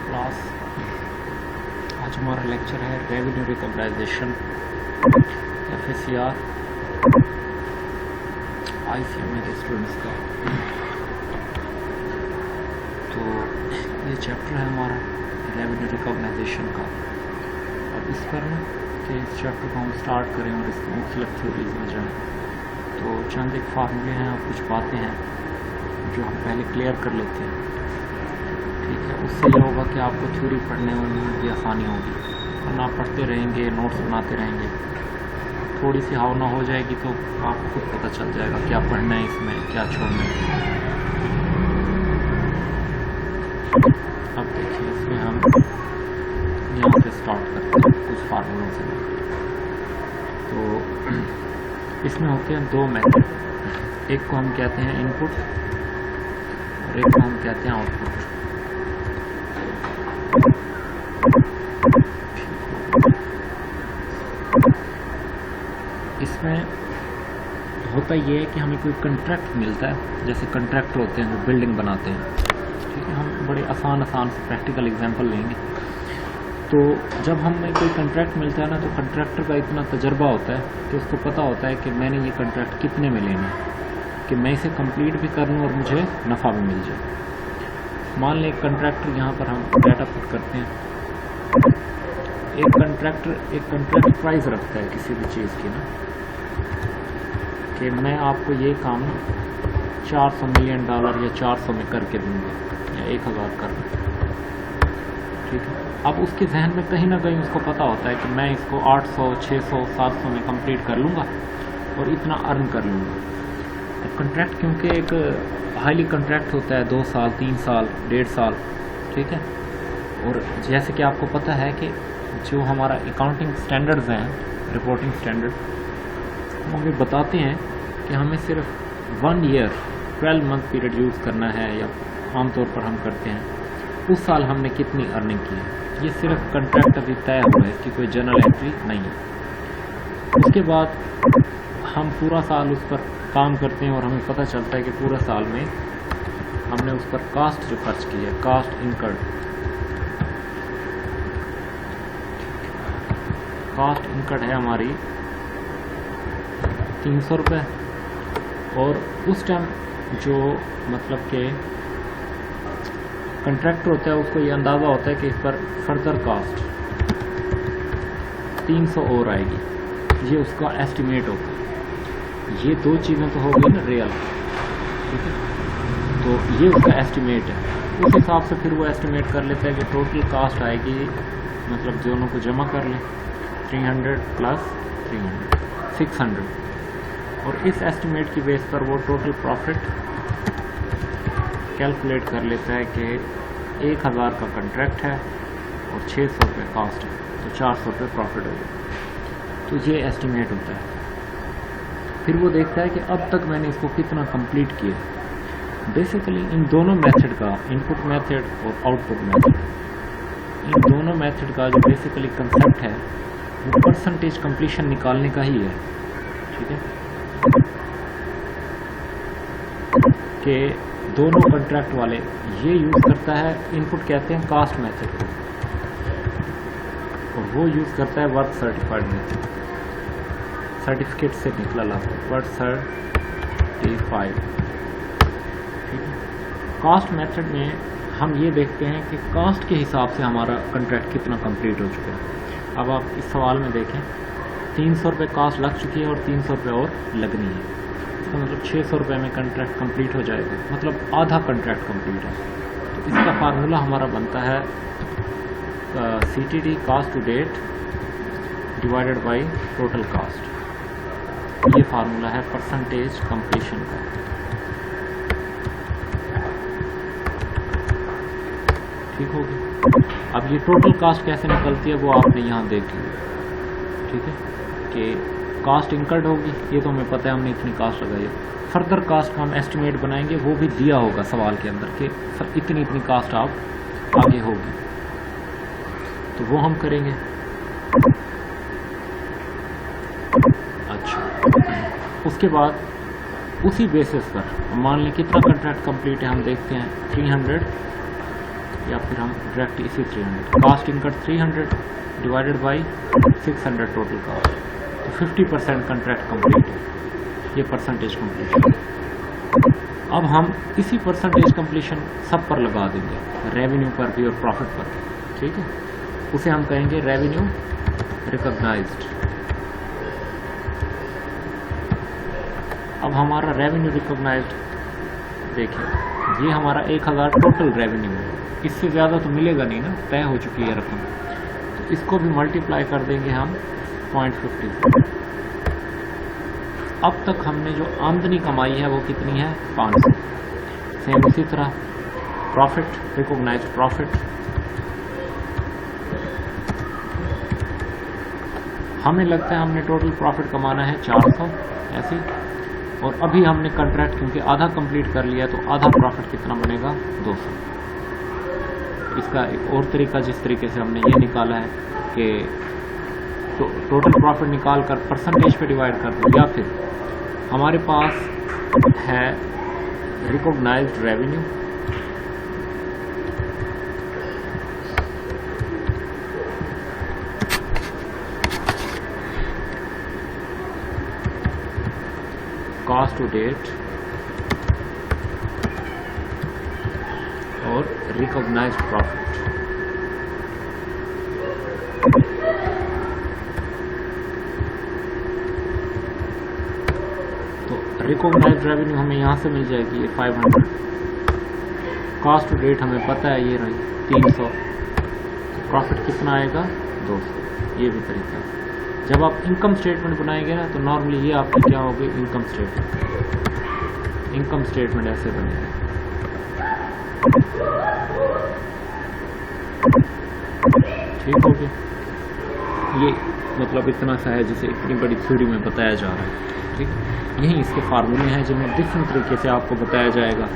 Class, आज हमारा lecture है रेवेन्यू रिकॉग्नाइजेशन FACR ICM मेरे स्टूडेंट्स का। तो ये चैप्टर है हमारा रेवेन्यू रिकॉग्नाइजेशन का। अब इस पर ना कि इस चैप्टर को हम स्टार्ट करें और इसकी मुख्तलिफ थ्योरीज में जाएँ, तो चंद एक फार्मूले हैं और कुछ बातें हैं जो हम पहले क्लियर कर लेते हैं। ठीक है, उससे यह होगा कि आपको थ्योरी पढ़ने में भी आसानी होगी, वरना आप पढ़ते रहेंगे, नोट्स बनाते रहेंगे, थोड़ी सी हाव ना हो जाएगी तो आपको खुद पता चल जाएगा क्या पढ़ना है इसमें, क्या छोड़ना है। अब देखिए, इसमें हम यहाँ से स्टार्ट करते हैं कुछ फार्मूलों से। तो इसमें होते हैं दो मेथड, एक को हम कहते हैं इनपुट और एक को हम कहते हैं आउटपुट। इसमें होता ये है कि हमें कोई कॉन्ट्रैक्ट मिलता है, जैसे कॉन्ट्रैक्टर होते हैं जो बिल्डिंग बनाते हैं। ठीक है, हम बड़े आसान से प्रैक्टिकल एग्जांपल लेंगे। तो जब हमें कोई कॉन्ट्रैक्ट मिलता है ना, तो कॉन्ट्रैक्टर का इतना तजर्बा होता है कि उसको पता होता है कि मैंने ये कॉन्ट्रैक्ट कितने में लेना है, कि मैं इसे कंप्लीट भी कर लूँ और मुझे नफ़ा भी मिल जाए। मान लें एक कॉन्ट्रैक्टर, यहाँ पर हम डाटा पुट करते हैं, एक कॉन्ट्रैक्ट प्राइस रखता है किसी भी चीज़ की ना, कि मैं आपको ये काम $400 मिलियन या 400 में करके दूंगा या 1000 कर दूँ। ठीक है, अब उसके जहन में कहीं ना कहीं उसको पता होता है कि मैं इसको 800, 600, 700 में कंप्लीट कर लूँगा और इतना अर्न कर लूँगा। अब कॉन्ट्रैक्ट क्योंकि एक हाईली कॉन्ट्रैक्ट होता है, 2 साल, 3 साल, 1.5 साल। ठीक है, और जैसे कि आपको पता है कि जो हमारा अकाउंटिंग स्टैंडर्ड्स हैं, रिपोर्टिंग स्टैंडर्ड, वो हमें बताते हैं कि हमें सिर्फ 1 ईयर 12 मंथ पीरियड यूज़ करना है, या आमतौर पर हम करते हैं उस साल हमने कितनी अर्निंग की है। ये सिर्फ कॉन्ट्रैक्ट अभी तय हुआ है कि कोई जर्नल एंट्री नहीं है। उसके बाद हम पूरा साल उस पर काम करते हैं और हमें पता चलता है कि पूरा साल में हमने उस पर कास्ट जो खर्च की है, कास्ट इनकर्ड, कास्ट इनकट है हमारी 300 रुपये। और उस टाइम जो मतलब के कंट्रैक्टर होता है उसको ये अंदाज़ा होता है कि इस पर फर्दर कास्ट 300 और आएगी, ये उसका एस्टिमेट होता है। ये दो चीज़ें तो हो गई ना रियल। ठीक है, तो ये उसका एस्टिमेट है। उस हिसाब से फिर वो एस्टिमेट कर लेता है कि टोटल कास्ट आएगी, मतलब दोनों को जमा कर लें, 300 प्लस 300 600, और इस एस्टिमेट की बेस पर वो टोटल प्रॉफिट कैलकुलेट कर लेता है कि 1000 का कॉन्ट्रैक्ट है और 600 रुपये कास्ट है, तो 400 रुपये प्रॉफिट होगा। तो ये एस्टिमेट होता है। फिर वो देखता है कि अब तक मैंने इसको कितना कंप्लीट किया। बेसिकली इन दोनों मेथड का, इनपुट मेथड और आउटपुट मेथड, इन दोनों मेथड का जो बेसिकली कंसेप्ट है वो परसेंटेज कंप्लीशन निकालने का ही है। ठीक है, कि दोनों कॉन्ट्रैक्ट वाले ये यूज़ करता है, इनपुट कहते हैं कास्ट मेथड को, और वो यूज़ करता है वर्क सर्टिफाइड मेथड, सर्टिफिकेट से निकला लाता है, वर्क सर्टिफाइड। ठीक है, कास्ट मेथड में हम ये देखते हैं कि कास्ट के हिसाब से हमारा कॉन्ट्रैक्ट कितना कंप्लीट हो चुका है। अब आप इस सवाल में देखें, 300 रुपये कास्ट लग चुकी है और 300 रुपये और लगनी है, इसका मतलब 600 रुपये में कॉन्ट्रैक्ट कंप्लीट हो जाएगा, मतलब आधा कॉन्ट्रैक्ट कंप्लीट है। तो इसका फार्मूला हमारा बनता है CTD, cost to date, divided by total cost. ये फार्मूला है परसेंटेज कंप्लीशन का। ठीक होगी। अब ये टोटल कास्ट कैसे निकलती है वो आपने यहाँ देख लिया। ठीक है, कि कास्ट इनकर्ड होगी, ये तो हमें पता है, हमने इतनी कास्ट लगाई है। फर्दर कास्ट का हम एस्टिमेट बनाएंगे, वो भी दिया होगा सवाल के अंदर कि इतनी इतनी कास्ट आप आगे होगी, तो वो हम करेंगे। अच्छा, उसके बाद उसी बेसिस पर मान लें कितना कंट्रैक्ट कंप्लीट है, हम देखते हैं 300, या फिर हम डायरेक्ट इसी 300 cost incurred 300 divided by 600 total cost, तो 50% कंट्रैक्ट कंप्लीट है, ये परसेंटेज कंप्लीशन। अब हम इसी परसेंटेज कंप्लीशन सब पर लगा देंगे, रेवेन्यू पर भी और प्रॉफिट पर भी, ठीक है। उसे हम कहेंगे रेवेन्यू रिकॉग्नाइज्ड। अब हमारा रेवेन्यू रिकॉग्नाइज्ड देखिए, ये हमारा 1000 टोटल रेवेन्यू है, इससे ज़्यादा तो मिलेगा नहीं ना, तय हो चुकी है रकम, तो इसको भी मल्टीप्लाई कर देंगे हम 0.50। अब तक हमने जो आमदनी कमाई है वो कितनी है, 500। सेम उसी तरह प्रॉफिट, रिकॉग्नाइज्ड प्रॉफिट, हमें लगता है हमने टोटल प्रॉफिट कमाना है 400 ऐसे, और अभी हमने कंट्रैक्ट क्योंकि आधा कंप्लीट कर लिया तो आधा प्रॉफिट कितना बनेगा, 200। इसका एक और तरीका जिस तरीके से हमने ये निकाला है कि टोटल प्रॉफिट निकाल कर परसेंटेज पे डिवाइड कर दो, या फिर हमारे पास है recognised revenue, cost to date और रिकॉग्नाइज्ड प्रॉफिट। तो रिकॉग्नाइज्ड रेवेन्यू हमें यहां से मिल जाएगी, ये 500, कॉस्ट टू डेट हमें पता है ये रही 300, प्रॉफिट कितना आएगा, 200। ये भी तरीका है। जब आप इनकम स्टेटमेंट बनाएंगे ना तो नॉर्मली ये आपकी क्या होगी, इनकम स्टेटमेंट। इनकम स्टेटमेंट ऐसे बनेगी, ठीक हो गया। ये मतलब इतना सा है जिसे इतनी बड़ी थ्योरी में बताया जा रहा है, ठीक। यही इसके फार्मूले हैं जिन्हें डिफरेंट तरीके से आपको बताया जाएगा,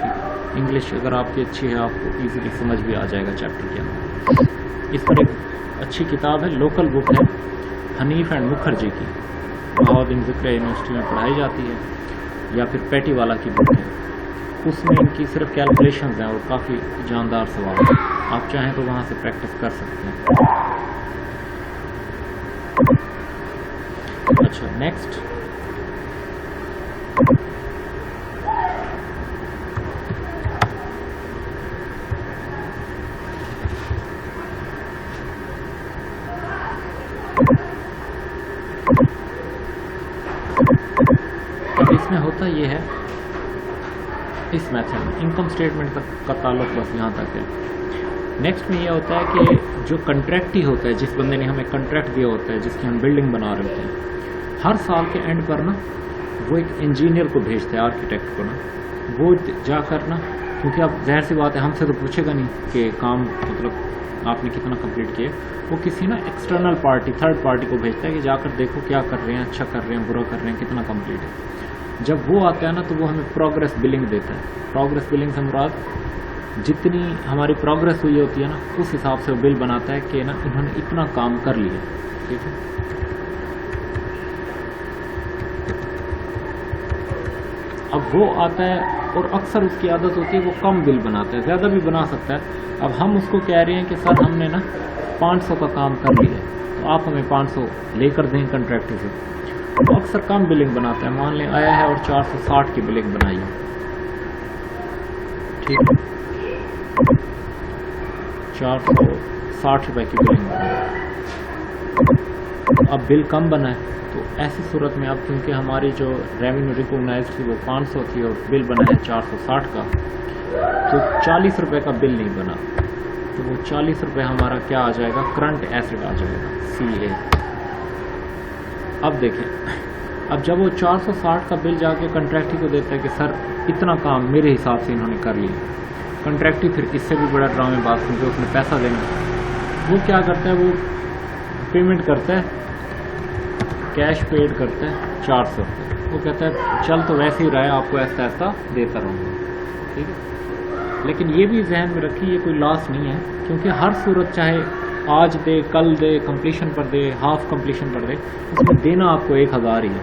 ठीक। इंग्लिश अगर आपकी अच्छी है आपको इजीली समझ भी आ जाएगा चैप्टर के अंदर। इस पर एक अच्छी किताब है, लोकल बुक है, हनीफ एंड मुखर्जी की, बहाउद्दीन ज़िक्रिया यूनिवर्सिटी में पढ़ाई जाती है, या फिर पैटीवाला की बुक है, उसमें इनकी सिर्फ कैलकुलेशंस हैं और काफ़ी जानदार सवाल हैं। आप चाहें तो वहाँ से प्रैक्टिस कर सकते हैं। अच्छा, नेक्स्ट इसमें होता ये है, इस मेथड में इनकम स्टेटमेंट का ताल्लुक बस यहाँ तक है। नेक्स्ट में ये होता है कि जो कंट्रैक्ट ही होता है, जिस बंदे ने हमें कंट्रैक्ट दिया होता है, जिसकी हम बिल्डिंग बना रहे होते हैं, हर साल के एंड पर ना वो एक इंजीनियर को भेजता है, आर्किटेक्ट को ना, वो जाकर ना, क्योंकि अब जाहिर सी बात है हमसे तो पूछेगा नहीं कि काम मतलब आपने कितना कंप्लीट किया, वो किसी ना एक्सटर्नल पार्टी, थर्ड पार्टी को भेजता है कि जाकर देखो क्या कर रहे हैं, अच्छा कर रहे हैं, बुरा कर रहे हैं, कितना कंप्लीट है। जब वो आता है ना तो वो हमें प्रोग्रेस बिलिंग देता है। प्रोग्रेस बिलिंग से मुराद जितनी हमारी प्रोग्रेस हुई होती है ना, उस हिसाब से वो बिल बनाता है कि ना इन्होंने इतना काम कर लिया, ठीक है। अब वो आता है और अक्सर उसकी आदत होती है वो कम बिल बनाता है, ज़्यादा भी बना सकता है। अब हम उसको कह रहे हैं कि सर हमने ना 500 का काम कर लिया, तो आप हमें 500 लेकर दें कंट्रैक्टर से। तो अक्सर कम बिलिंग बनाता है, मान लें आया है और 460 की बिलिंग बनाई है, ठीक है, 460 रुपए की बिलिंग बनाई। अब बिल कम बना है तो ऐसी सूरत में अब क्योंकि हमारी जो रेवेन्यू रिकॉग्नाइज थी वो 500 थी और बिल बना है 460 का, तो 40 रुपए का बिल नहीं बना, तो वो 40 रुपए हमारा क्या आ जाएगा, करंट एसेट आ जाएगा, CA। अब देखें, अब जब वो 460 का बिल जाके कंट्रैक्टी को देता है कि सर इतना काम मेरे हिसाब से इन्होंने कर लिया, कंट्रैक्टी फिर इससे भी बड़ा ड्रामेबाज क्योंकि उसने पैसा देना, वो क्या करता है, वो पेमेंट करता है, कैश पेड करता है 400 रुपये। वो कहता है चल तो वैसे ही रहा है, आपको ऐसा ऐसा देता रहूँगा, ठीक है। लेकिन ये भी जहन में रखिए ये कोई लॉस नहीं है, क्योंकि हर सूरत चाहे आज दे, कल दे, कंप्लीशन पर दे, हाफ कंप्लीशन पर दे, उसमें देना आपको 1000 ही है,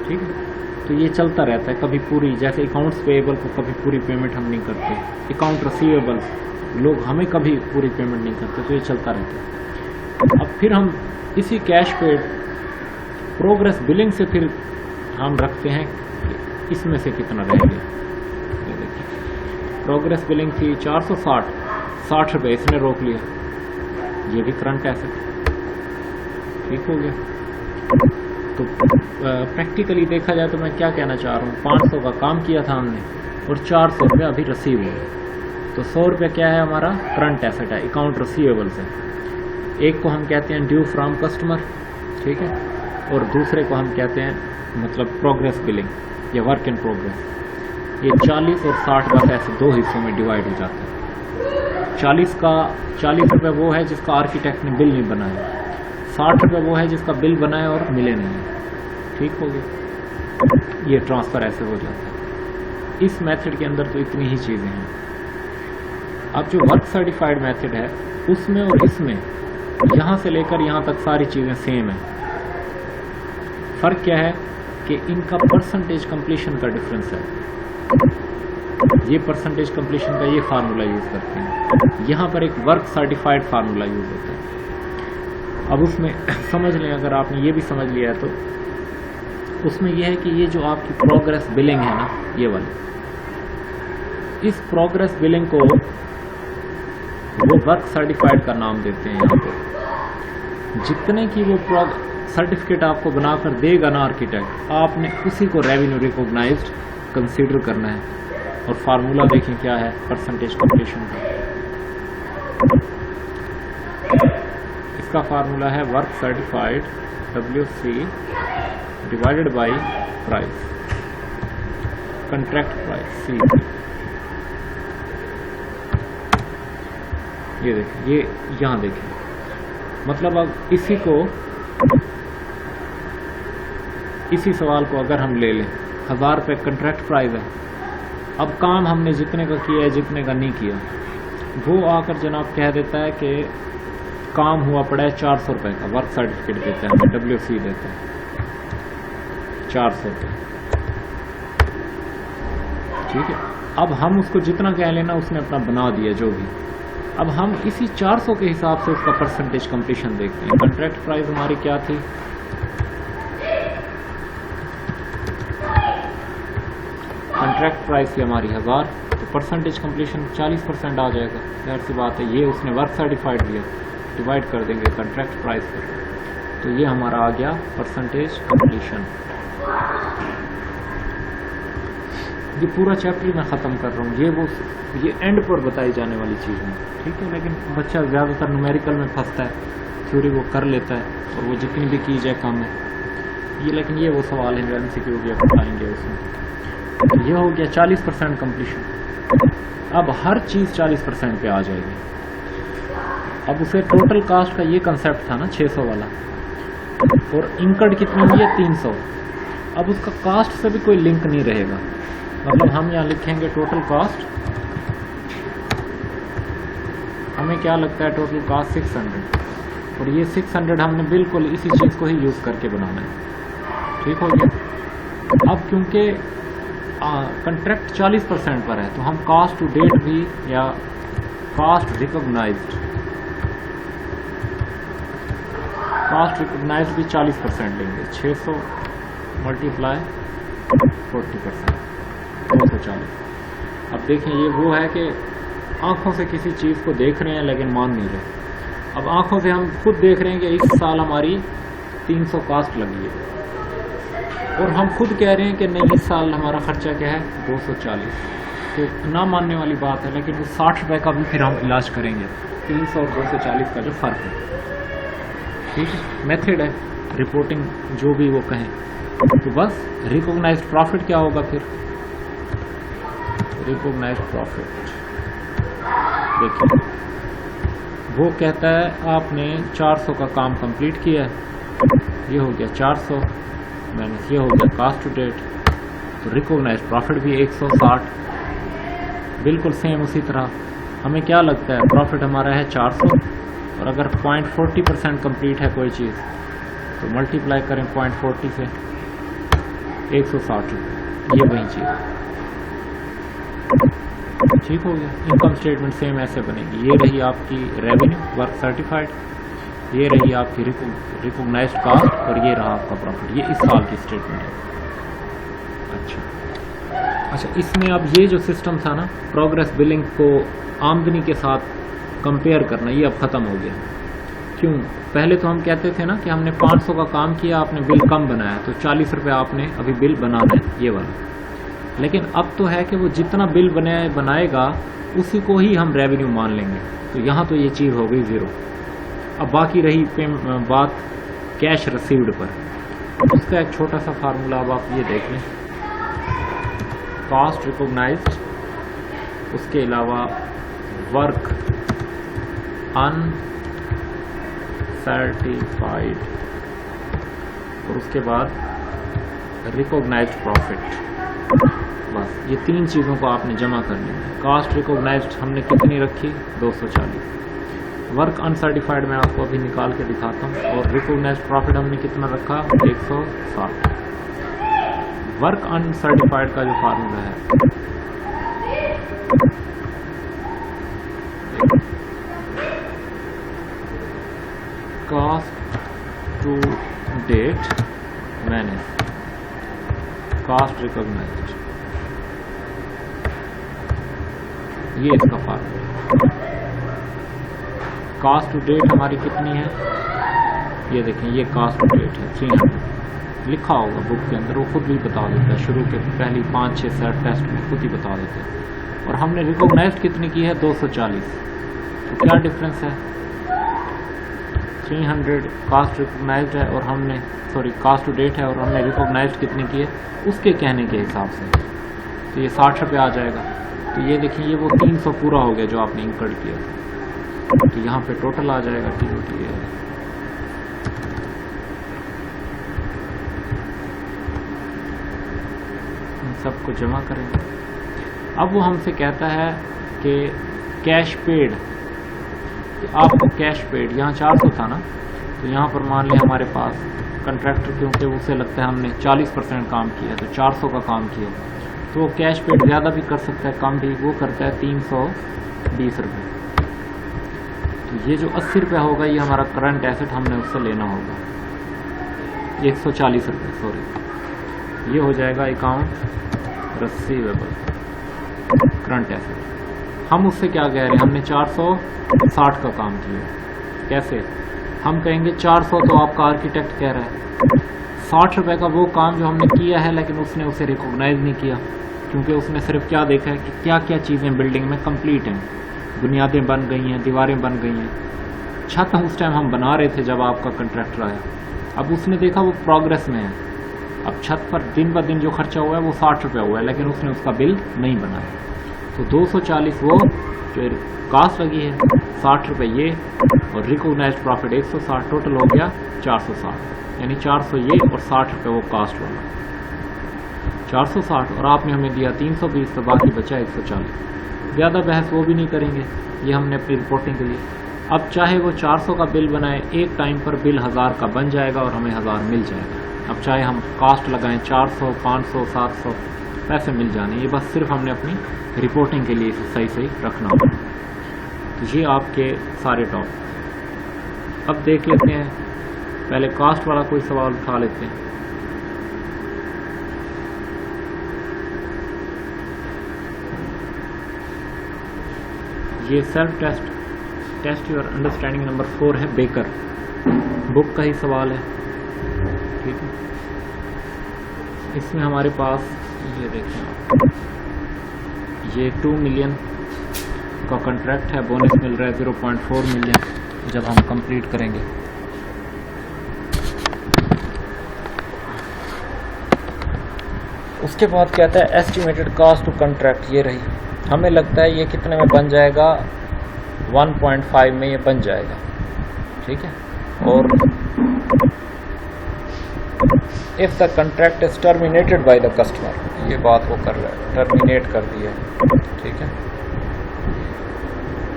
ठीक है। तो ये चलता रहता है। कभी पूरी, जैसे अकाउंट्स पेएबल को कभी पूरी पेमेंट हम नहीं करते, अकाउंट रिसीवेबल्स लोग हमें कभी पूरी पेमेंट नहीं करते, तो ये चलता रहता है। अब फिर हम इसी कैश पेड प्रोग्रेस बिलिंग से फिर हम रखते हैं कि इसमें से कितना रह गया। ये देखिए प्रोग्रेस बिलिंग थी 460 रुपये, इसने रोक लिया, ये भी करंट एसेट ठीक हो गया। तो प्रैक्टिकली देखा जाए तो मैं क्या कहना चाह रहा हूँ, 500 का काम किया था हमने और 400 रुपये अभी रिसीव हुए, तो 100 रुपये क्या है हमारा करंट एसेट है, अकाउंट रिसीवेबल से। एक को हम कहते हैं ड्यू फ्रॉम कस्टमर, ठीक है, और दूसरे को हम कहते हैं मतलब प्रोग्रेस बिलिंग या वर्क इन प्रोग्रेस। ये 40 और 60 बस ऐसे दो हिस्सों में डिवाइड हो जाता है। 40 रुपये वो है जिसका आर्किटेक्ट ने बिल नहीं बनाया, 60 रुपये वो है जिसका बिल बनाए और मिले नहीं, ठीक हो गया। ये ट्रांसफ़र ऐसे हो जाता है। इस मेथड के अंदर तो इतनी ही चीज़ें हैं। अब जो वर्क सर्टिफाइड मेथड है उसमें और इसमें यहाँ से लेकर यहाँ तक सारी चीज़ें सेम है। फ़र्क क्या है कि इनका परसेंटेज कंप्लीशन का डिफरेंस है। ये परसेंटेज कंप्लीशन का ये फार्मूला यूज़ करते हैं, यहाँ पर एक वर्क सर्टिफाइड फार्मूला यूज़ होता है। अब उसमें समझ लें, अगर आपने ये भी समझ लिया है तो उसमें यह है कि ये जो आपकी प्रोग्रेस बिलिंग है ना, ये वाली, इस प्रोग्रेस बिलिंग को वो वर्क सर्टिफाइड का नाम देते हैं। यहाँ पे जितने की वो सर्टिफिकेट आपको बनाकर देगा ना आर्किटेक्ट, आपने उसी को रेवेन्यू रिकॉग्नाइज्ड कंसीडर करना है। और फार्मूला देखें क्या है परसेंटेज कंप्लीशन का, इसका फार्मूला है work certified WC divided by price, contract price C। ये देखें, ये यहाँ देखें, मतलब अब इसी सवाल को अगर हम ले लें, 1000 रुपये कंट्रैक्ट प्राइस है। अब काम हमने जितने का किया है, जितने का नहीं किया, वो आकर जनाब कह देता है कि काम हुआ पड़ा है 400 रुपये का, वर्क सर्टिफिकेट देता है, WC देता है 400 रुपये, ठीक है। अब हम उसको जितना कह लेना उसने अपना बना दिया जो भी। अब हम इसी 400 के हिसाब से उसका परसेंटेज कंप्लीशन देखते हैं। कंट्रैक्ट प्राइस हमारी क्या थी, कंट्रैक्ट प्राइस थी हमारी 1000, तो परसेंटेज कंप्लीशन 40% आ जाएगा, जाहिर सी बात है। ये उसने वर्क सर्टिफाइड दिया, डिवाइड कर देंगे कंट्रैक्ट प्राइस पर, तो ये हमारा आ गया परसेंटेज कंप्लीशन। ये पूरा चैप्टर मैं ख़त्म कर रहा हूँ, ये एंड पर बताई जाने वाली चीज़ें, ठीक है। लेकिन बच्चा ज़्यादातर न्यूमेरिकल में फंसता है, थ्योरी वो कर लेता है और वो जितनी भी की जाए कम है ये। लेकिन ये वो सवाल है जो MCQ भी बताएंगे उसमें। ये हो गया 40% कंप्लीशन। अब हर चीज़ 40% पे आ जाएगी। अब उसे टोटल कास्ट का ये कंसेप्ट था ना 600 वाला, और इंकर्ड कितनी हुई है 300। अब उसका कास्ट से भी कोई लिंक नहीं रहेगा, मतलब हम यहाँ लिखेंगे टोटल कास्ट, हमें क्या लगता है टोटल कास्ट 600, और ये 600 हमने बिल्कुल इसी चीज़ को ही यूज़ करके बनाना है, ठीक हो गया। अब क्योंकि कंट्रैक्ट 40% पर है तो हम कास्ट टू डेट भी या कास्ट रिकॉग्नाइज्ड भी 40% लेंगे। 600 मल्टीप्लाई 40%, 240। अब देखें ये वो है कि आंखों से किसी चीज़ को देख रहे हैं लेकिन मान नहीं रहे। अब आंखों से हम खुद देख रहे हैं कि इस साल हमारी 300 कास्ट लगी है, और हम खुद कह रहे हैं कि नहीं इस साल हमारा खर्चा क्या है 240। तो ना मानने वाली बात है, लेकिन वो 60 रुपये का भी फिर हम इलाज करेंगे। 300 और 240 का जो फ़र्क है, ठीक है। मेथड है रिपोर्टिंग जो भी वो कहें, तो बस रिकॉग्नाइज्ड प्रॉफिट क्या होगा फिर, रिकॉग्नाइज्ड प्रॉफिट देखिए वो कहता है आपने 400 का काम कंप्लीट किया है, ये हो गया 400 माइनस ये हो गया कास्ट टू डेट, तो रिकॉग्नाइज्ड प्रॉफिट भी 160, बिल्कुल सेम उसी तरह। हमें क्या लगता है प्रॉफिट हमारा है 400, और अगर 0.40% कंप्लीट है कोई चीज़ तो मल्टीप्लाई करें 0.40 से, 160 रुपये, ये वही चीज़। ठीक हो गया। इनकम स्टेटमेंट सेम ऐसे बनेगी। ये रही आपकी रेवेन्यू वर्क सर्टिफाइड, ये रही आपकी रिकॉग्नाइज्ड कास्ट और ये रहा आपका प्रॉफिट। ये इस साल की स्टेटमेंट है। अच्छा, इसमें अब ये जो सिस्टम था ना प्रोग्रेस बिलिंग को आमदनी के साथ कंपेयर करना, ये अब ख़त्म हो गया। क्यों? पहले तो हम कहते थे ना कि हमने 500 का काम किया, आपने बिल कम बनाया तो 40 रुपये आपने अभी बिल बनाना है, ये वाला। लेकिन अब तो है कि वो जितना बिल बनाएगा उसी को ही हम रेवेन्यू मान लेंगे। तो यहाँ तो ये चीज़ हो गई ज़ीरो। अब बाकी रही बात कैश रिसीव्ड पर। उसका एक छोटा सा फार्मूला अब आप ये देख लें। कॉस्ट रिकॉग्नाइज्ड, उसके अलावा वर्क अनसर्टिफाइड और उसके बाद रिकॉग्नाइज्ड प्रॉफिट। बस ये तीन चीज़ों को आपने जमा करनी है। कॉस्ट रिकॉग्नाइज्ड हमने कितनी रखी? 240। वर्क अनसर्टिफाइड मैं आपको अभी निकाल के दिखाता हूँ। और रिकॉग्नाइज्ड प्रॉफिट हमने कितना रखा? 160। वर्क अनसर्टिफाइड का जो फार्मूला है cost to date manage cost recognised, ये इसका फार्मूला। कॉस्ट टू डेट हमारी कितनी है? ये देखें, ये कॉस्ट टू डेट है 300। लिखा होगा बुक के अंदर, वो खुद भी बता देता है। शुरू के पहली 5-6 सेट टेस्ट में खुद ही बता देते हैं। और हमने रिकॉग्नाइज्ड कितनी की है? 240। तो क्या डिफरेंस है? 300 कॉस्ट रिकॉग्नाइज्ड है और हमने कॉस्ट टू डेट है और हमने रिकॉग्नाइज्ड कितनी की है उसके कहने के हिसाब से। तो ये 60 रुपये आ जाएगा। तो ये देखिए, ये वो 300 पूरा हो गया जो आपने इंकर्ड किया। तो यहाँ पे टोटल आ जाएगा TOT है। सबको जमा करेंगे। अब वो हमसे कहता है कि कैश पेड, आपको कैश पेड यहाँ 400 था ना, तो यहाँ पर मान लें हमारे पास कंट्रैक्टर, क्योंकि उसे लगता है हमने 40% काम किया तो 400 का काम किया, तो वो कैश पेड ज़्यादा भी कर सकता है, कम भी। वो करता है 320 रुपये। तो ये जो 80 रुपये होगा ये हमारा करंट एसेट हमने उससे लेना होगा। 140 रुपये, सॉरी, ये हो जाएगा अकाउंट रिसीवेबल करंट एसेट। हम उससे क्या कह रहे हैं? हमने 460 का काम किया। कैसे? हम कहेंगे 400 तो आपका आर्किटेक्ट कह रहा है, 60 रुपये का वो काम जो हमने किया है लेकिन उसने उसे रिकॉग्नाइज नहीं किया, क्योंकि उसने सिर्फ क्या देखा है कि क्या क्या चीज़ें बिल्डिंग में कंप्लीट हैं। बुनियादें बन गई हैं, दीवारें बन गई हैं, छत उस टाइम हम बना रहे थे जब आपका कंट्रैक्टर आया। अब उसने देखा वो प्रोग्रेस में है। अब छत पर दिन ब दिन जो खर्चा हुआ है वो 60 रुपये हुआ है, लेकिन उसने उसका बिल नहीं बनाया। तो 240 वो जो कास्ट लगी है, 60 रुपये ये, और रिकॉग्नाइज्ड प्रॉफिट 160, टोटल हो गया 460। यानी 400 ये और 60 रुपये वो कास्ट वाला, 460। और आपने हमें दिया 320, तो बाकी बचा 140। ज़्यादा बहस वो भी नहीं करेंगे, ये हमने अपनी रिपोर्टिंग के लिए। अब चाहे वो 400 का बिल बनाए, एक टाइम पर बिल 1000 का बन जाएगा और हमें 1000 मिल जाएगा। अब चाहे हम कास्ट लगाएं 400, 500, 700, पैसे मिल जाने। ये बस सिर्फ हमने अपनी रिपोर्टिंग के लिए इसे सही सही रखना होगा। तो ये आपके सारे टॉपिक। अब देख लेते हैं, पहले कास्ट वाला कोई सवाल उठा लेते हैं। ये self test your understanding number 4 है, बेकर बुक का ही सवाल है। ठीक है, इसमें हमारे पास ये देखें आप, ये 2 मिलियन का कॉन्ट्रैक्ट है, बोनस मिल रहा है 0.4 मिलियन जब हम कंप्लीट करेंगे। उसके बाद कहता है एस्टिमेटेड कॉस्ट टू कॉन्ट्रैक्ट, ये रही। हमें लगता है ये कितने में बन जाएगा? 1.5 में ये बन जाएगा। ठीक है, और if the contract is terminated by the customer, ये बात वो कर रहा है, टर्मिनेट कर दिया। ठीक है,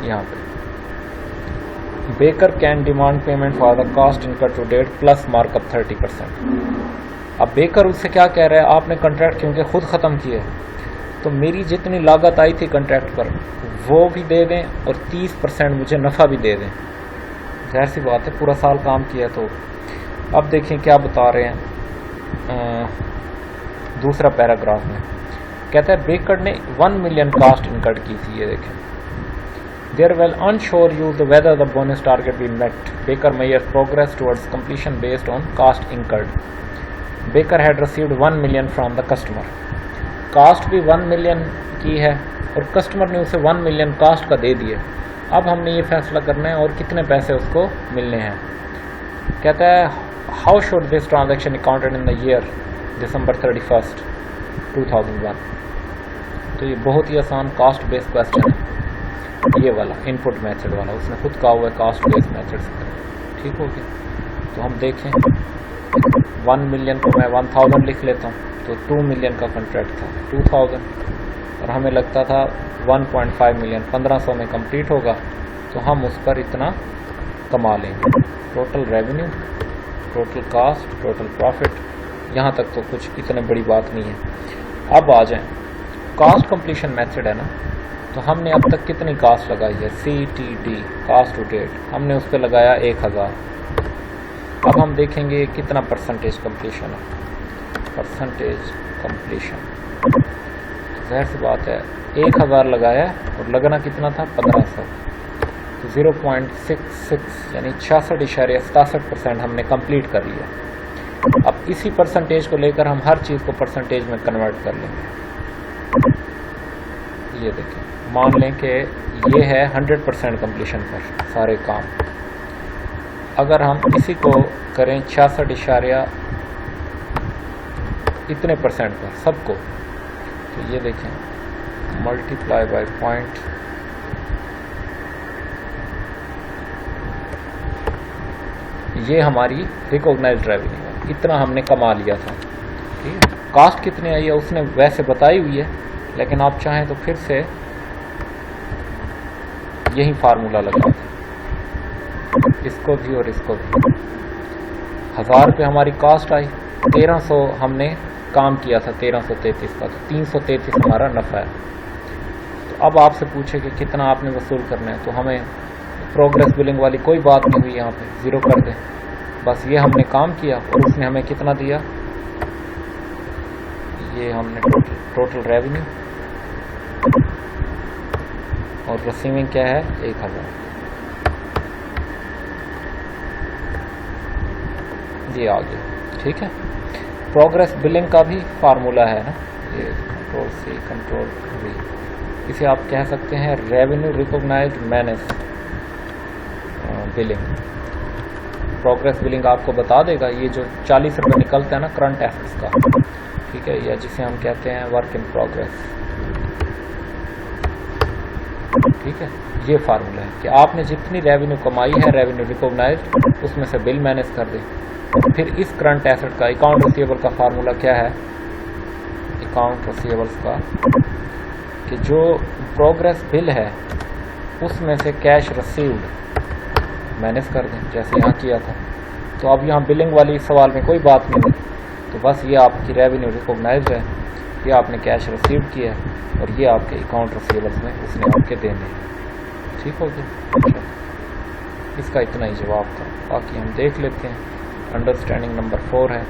यहाँ पे Baker can demand payment for the cost incurred to date plus markup 30%। अब बेकर उससे क्या कह रहा है, आपने कॉन्ट्रैक्ट क्योंकि खुद ख़त्म किया तो मेरी जितनी लागत आई थी कॉन्ट्रैक्ट पर वो भी दे दें और 30% मुझे नफ़ा भी दे दें। जाहिर सी बात है, पूरा साल काम किया। तो अब देखें क्या बता रहे हैं दूसरा पैराग्राफ में, कहता है बेकर ने 1 मिलियन कास्ट इनकर्ड की थी। ये देखें, there well unsure use whether the bonus target be met, Baker mayor progress towards completion based on cost incurred. Baker had received 1 million from the customer, cost भी 1 million की है और customer ने उसे 1 मिलियन कास्ट का दे दिया। अब हमने ये फैसला करना है और कितने पैसे उसको मिलने हैं। कहता है how should this transaction accounted in the year December 31st 2001। तो ये बहुत ही आसान कास्ट बेस्ड क्वेश्चन है, ये वाला इनपुट मेथड वाला, उसने खुद कहा हुआ है कास्ट बेस्ड मेथड से करें। ठीक हो गया। तो हम देखें 1 मिलियन को मैं 1000 लिख लेता हूँ, तो 2 मिलियन का कॉन्ट्रैक्ट था 2000 और हमें लगता था 1.5 मिलियन 1500 में कंप्लीट होगा, तो हम उस पर इतना कमा लेंगे। Total revenue, total cast, total profit, यहाँ तक तो कुछ इतने बड़ी बात नहीं है। अब आ जाएं, कास्ट कंप्लीशन मेथड है ना, तो हमने अब तक कितनी कास्ट लगाई है, CTD कास्ट टू डेट, हमने उस पर लगाया 1000। अब हम देखेंगे कितना परसेंटेज कंप्लीशन है, परसेंटेज कंप्लीशन। जाहिर सी बात है 1000 लगाया और लगना कितना था 1500, तो 0.66 यानी 66.67% हमने कंप्लीट कर लिया। अब इसी परसेंटेज को लेकर हम हर चीज़ को परसेंटेज में कन्वर्ट कर लेंगे। ये देखें, मान लें कि ये है 100% कंप्लीशन पर सारे काम। अगर हम इसी को करें 66 इतने परसेंट पर सबको, तो ये देखें मल्टीप्लाई बाय पॉइंट, ये हमारी रिकॉग्नाइज्ड रेवेन्यू है, इतना हमने कमा लिया था। ठीक है, कास्ट कितनी आई है उसने वैसे बताई हुई है, लेकिन आप चाहें तो फिर से यही फार्मूला लगा दें, इसको भी और इसको भी। 1000 पे हमारी कास्ट आई, 1300 हमने काम किया था 1333 का, तो 333 हमारा नफा है। तो अब आपसे पूछे कि कितना आपने वसूल करना है, तो हमें प्रोग्रेस बिलिंग वाली कोई बात नहीं हुई, यहाँ पे 0 कर दें। बस ये हमने काम किया और उसने हमें कितना दिया, ये हमने टोटल रेवेन्यू और रिसीविंग क्या है 1000, ये आ गया। ठीक है, प्रोग्रेस बिलिंग का भी फार्मूला है ना, ये कंट्रोल C कंट्रोल V, इसे आप कह सकते हैं revenue recognised manage billing. Progress billing आपको बता देगा ये जो 40 रुपये निकलता है ना करंट एसेट्स का, ठीक है, या जिसे हम कहते हैं वर्क इन प्रोग्रेस। ठीक है, ये फार्मूला है कि आपने जितनी रेवेन्यू कमाई है रेवेन्यू रिकॉग्नाइज्ड, उसमें से बिल मैनेज कर दें। फिर इस करंट एसेट का अकाउंट रिसीवेबल का फार्मूला क्या है, अकाउंट रिसीवेबल्स का, कि जो प्रोग्रेस बिल है उसमें से कैश रिसीव्ड मैनेज कर दें, जैसे यहाँ किया था। तो अब यहाँ बिलिंग वाली सवाल में कोई बात नहीं, तो बस ये आपकी रेवेन्यू रिकॉग्नाइज्ड है, ये आपने कैश रिसीव किया है और ये आपके अकाउंट रिसीवेबल्स में उसने आपके देने हैं। ठीक हो गया, इसका इतना ही जवाब था। बाकी हम देख लेते हैं, अंडरस्टैंडिंग नंबर 4 है।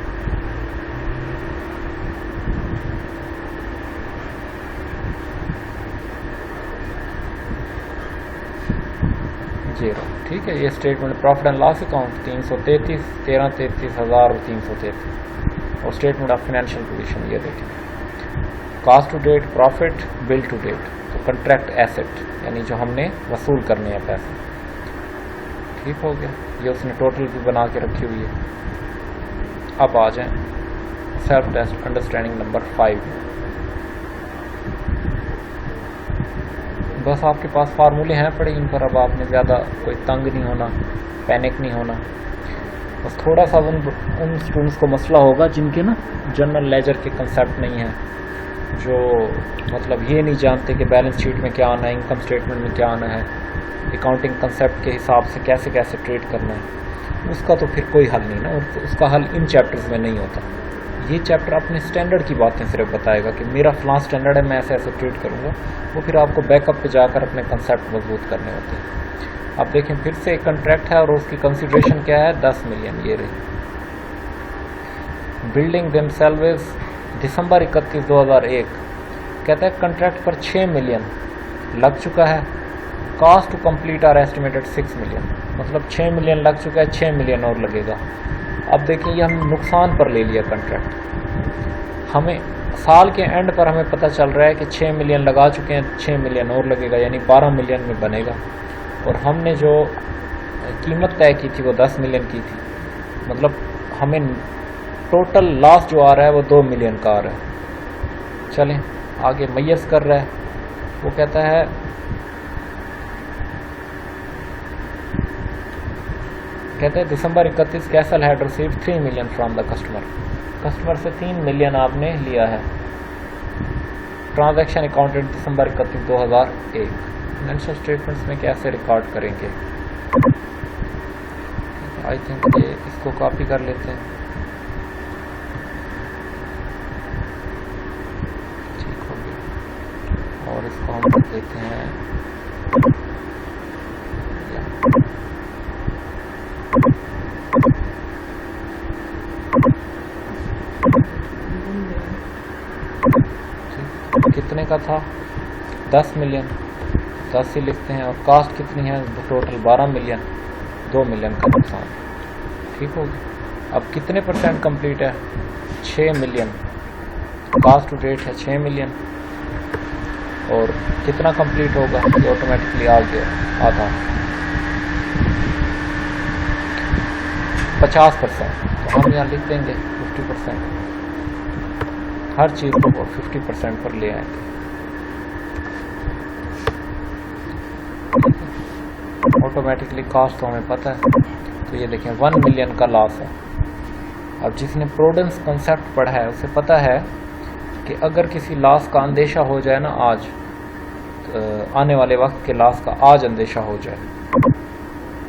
ठीक है, ये statement profit and loss account 333, 13,33,000 और 333, और स्टेटमेंट ऑफ फाइनेंशियल पोजीशन ये देखें, cost to date, profit, bill to date, तो कंट्रैक्ट एसेट यानी जो हमने वसूल करने हैं पैसे। ठीक हो गया, ये उसने टोटल भी बना के रखी हुई है। अब आ जाएं सेल्फ टेस्ट अंडरस्टैंडिंग नंबर 5। बस आपके पास फार्मूले हैं पड़े, इन पर अब आपने ज़्यादा कोई तंग नहीं होना, पैनिक नहीं होना। बस थोड़ा सा उन स्टूडेंट्स को मसला होगा जिनके ना जनरल लेजर के कंसेप्ट नहीं है, जो मतलब ये नहीं जानते कि बैलेंस शीट में क्या आना है, इनकम स्टेटमेंट में क्या आना है, अकाउंटिंग कंसेप्ट के हिसाब से कैसे कैसे ट्रीट करना है। उसका तो फिर कोई हल नहीं ना, उसका हल इन चैप्टर्स में नहीं होता। ये चैप्टर अपने स्टैंडर्ड की बातें सिर्फ बताएगा कि मेरा फलां स्टैंडर्ड है, मैं ऐसे ऐसे ट्रीट करूँगा। वो फिर आपको बैकअप पे जाकर अपने कंसेप्ट मजबूत करने होते हैं। अब देखें फिर से एक कॉन्ट्रैक्ट है और उसकी कंसिडरेशन क्या है, 10 मिलियन। ये रही बिल्डिंग देमसेल्व्स दिसंबर 31, 2001। कहता है कॉन्ट्रैक्ट पर 6 मिलियन लग चुका है, cost to complete are estimated 6 million, मतलब 6 मिलियन लग चुका है, 6 मिलियन और लगेगा। अब देखिए ये हम नुकसान पर ले लिया कॉन्ट्रैक्ट, हमें साल के एंड पर हमें पता चल रहा है कि 6 मिलियन लगा चुके हैं, 6 मिलियन और लगेगा, यानी 12 मिलियन में बनेगा। और हमने जो कीमत तय की थी वो 10 मिलियन की थी, मतलब हमें टोटल लॉस जो आ रहा है वो 2 मिलियन का आ रहा है। चलें आगे मैयस कर रहा है, वो कहता है दिसंबर 31 castle had received 3 million from the customer. Customer से 3 मिलियन आपने लिया है। ट्रांजैक्शन अकाउंटेड दिसंबर 31, 2001। फाइनेंशियल स्टेटमेंट्स में कैसे रिकॉर्ड करेंगे? आई थिंक ये इसको कॉपी कर लेते हैं, ठीक हो गया। और इसको हम कर देते हैं कितने का था, 10 मिलियन, 10 ही लिखते हैं। और कास्ट कितनी है, टोटल 12 मिलियन, 2 मिलियन का नुकसान, ठीक होगी। अब कितने परसेंट कंप्लीट है, 6 मिलियन, कास्ट टू डेट है 6 मिलियन, और कितना कंप्लीट होगा ये ऑटोमेटिकली आ गया, आधा 50%। तो हम यहाँ लिख देंगे 50%, हर चीज़ को 50% पर ले आएंगे। ऑटोमेटिकली कास्ट तो हमें पता है, तो ये देखें 1 मिलियन का लॉस है। अब जिसने प्रूडेंस कॉन्सेप्ट पढ़ा है उसे पता है कि अगर किसी लॉस का अंदेशा हो जाए ना आज, आने वाले वक्त के लॉस का आज अंदेशा हो जाए,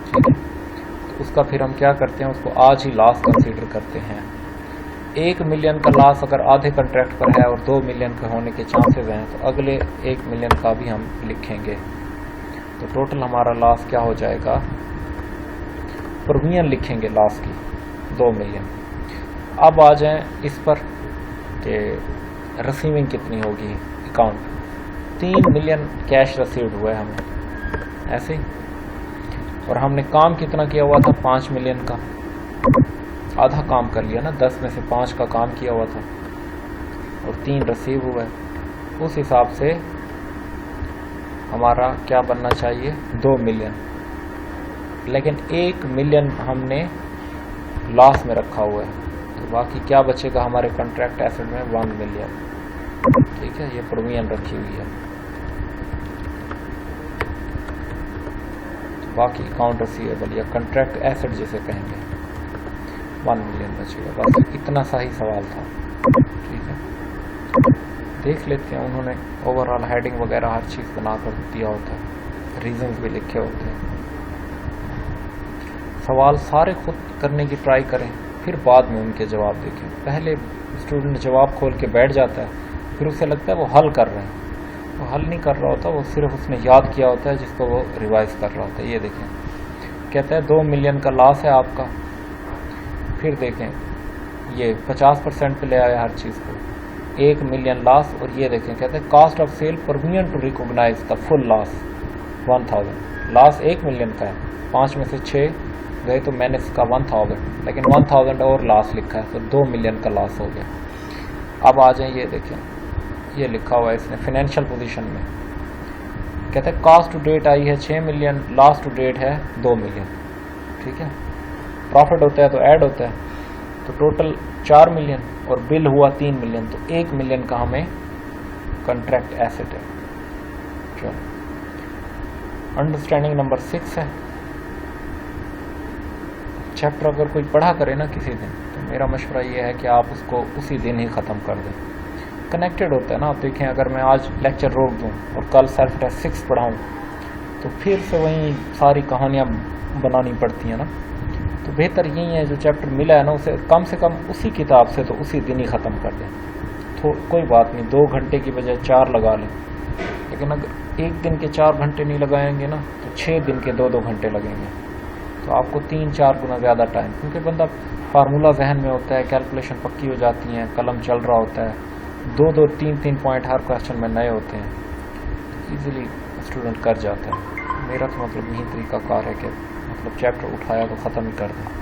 ठीक है, तो उसका फिर हम क्या करते हैं, उसको आज ही लॉस कंसीडर करते हैं। 1 मिलियन का लॉस अगर आधे कॉन्ट्रैक्ट पर है और 2 मिलियन के होने के चांसेस हैं, तो अगले 1 मिलियन का भी हम लिखेंगे। तो टोटल हमारा लॉस क्या हो जाएगा, प्रोविजन लिखेंगे लॉस की 2 मिलियन। अब आ जाएं इस पर कि रिसीविंग कितनी होगी अकाउंट। 3 मिलियन कैश रिसीव्ड हुआ है हमें ऐसे ही, और हमने काम कितना किया हुआ था, 5 मिलियन का, आधा काम कर लिया ना, 10 में से 5 का काम किया हुआ था, और 3 रिसीव हुआ है। उस हिसाब से हमारा क्या बनना चाहिए, 2 मिलियन, लेकिन 1 मिलियन हमने लॉस में रखा हुआ है, तो बाकी क्या बचेगा हमारे कॉन्ट्रैक्ट एसेट में, 1 मिलियन, ठीक है, ये प्रोविजन रखी हुई है। तो बाकी अकाउंट रिसीवेबल या कॉन्ट्रैक्ट एसेट जिसे कहेंगे, 1 मिलियन बचेगा। बस इतना सा ही सवाल था, ठीक है। देख लेते हैं, उन्होंने ओवरऑल हेडिंग वगैरह हर चीज़ बना कर दिया होता है, रीजंस भी लिखे होते हैं। सवाल सारे खुद करने की ट्राई करें, फिर बाद में उनके जवाब देखें। पहले स्टूडेंट जवाब खोल के बैठ जाता है, फिर उसे लगता है वो हल कर रहे हैं, वो हल नहीं कर रहा होता, वो सिर्फ उसने याद किया होता है जिसको वो रिवाइज कर रहा होता है। ये देखें, कहता है 2 मिलियन का लॉस है आपका, फिर देखें ये 50% पे ले आया हर चीज़ को, 1 मिलियन लॉस, और ये देखें कहते हैं cost of sale provision to recognise the full loss 1000। Loss 1 million का है, 5 में से 6 गए तो मैंने इसका 1000, लेकिन 1000 और लॉस लिखा है, तो 2 मिलियन का लॉस हो गया। अब आ जाए, ये देखें ये लिखा हुआ है इसने फाइनेंशियल पोजीशन में, कहते हैं कॉस्ट टू डेट आई है 6 मिलियन, लॉस टू डेट है 2 मिलियन, ठीक है। प्रॉफिट होता है तो ऐड होता है, तो टोटल 4 मिलियन और बिल हुआ 3 मिलियन, तो 1 मिलियन का हमें कॉन्ट्रैक्ट एसेट है। चलो, अंडरस्टैंडिंग नंबर 6 है। चैप्टर अगर कोई पढ़ा करे ना किसी दिन, तो मेरा मशवरा ये है कि आप उसको उसी दिन ही ख़त्म कर दें। कनेक्टेड होता है ना, आप देखें अगर मैं आज लेक्चर रोक दूं और कल सेल्फ टेस्ट 6 पढ़ाऊं, तो फिर से वही सारी कहानियां बनानी पड़ती हैं ना, तो बेहतर यही है जो चैप्टर मिला है ना उसे कम से कम उसी किताब से तो उसी दिन ही ख़त्म कर दें। तो कोई बात नहीं, 2 घंटे की बजाय 4 लगा लें, लेकिन अगर एक दिन के 4 घंटे नहीं लगाएंगे ना तो 6 दिन के 2-2 घंटे लगेंगे। तो आपको 3-4 गुना ज़्यादा टाइम, क्योंकि बंदा फार्मूला जहन में होता है, कैलकुलेशन पक्की हो जाती हैं, कलम चल रहा होता है, 2-2, 3-3 पॉइंट हर क्वेश्चन में नए होते हैं, तो ईजिली स्टूडेंट कर जाता है। मेरा तो मतलब यही तरीकाकार है कि मतलब चैप्टर उठाया तो ख़त्म ही कर दें।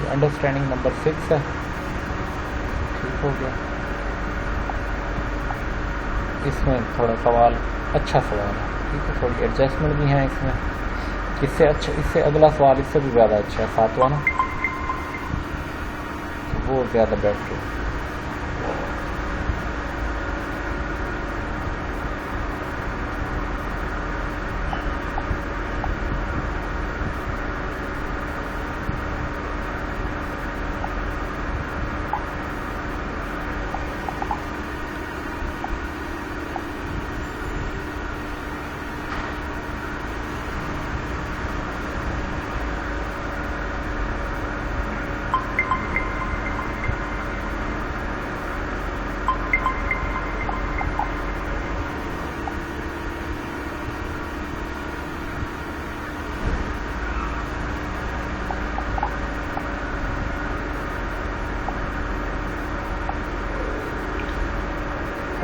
अंडरस्टैंडिंग नंबर 6 है, ठीक हो गया। इसमें थोड़ा सवाल अच्छा सवाल है, ठीक है, थोड़ी एडजस्टमेंट भी है इसमें। इससे अच्छा, इससे अगला सवाल इससे भी ज़्यादा अच्छा है, 7वां ना, तो वो ज़्यादा बेटर है।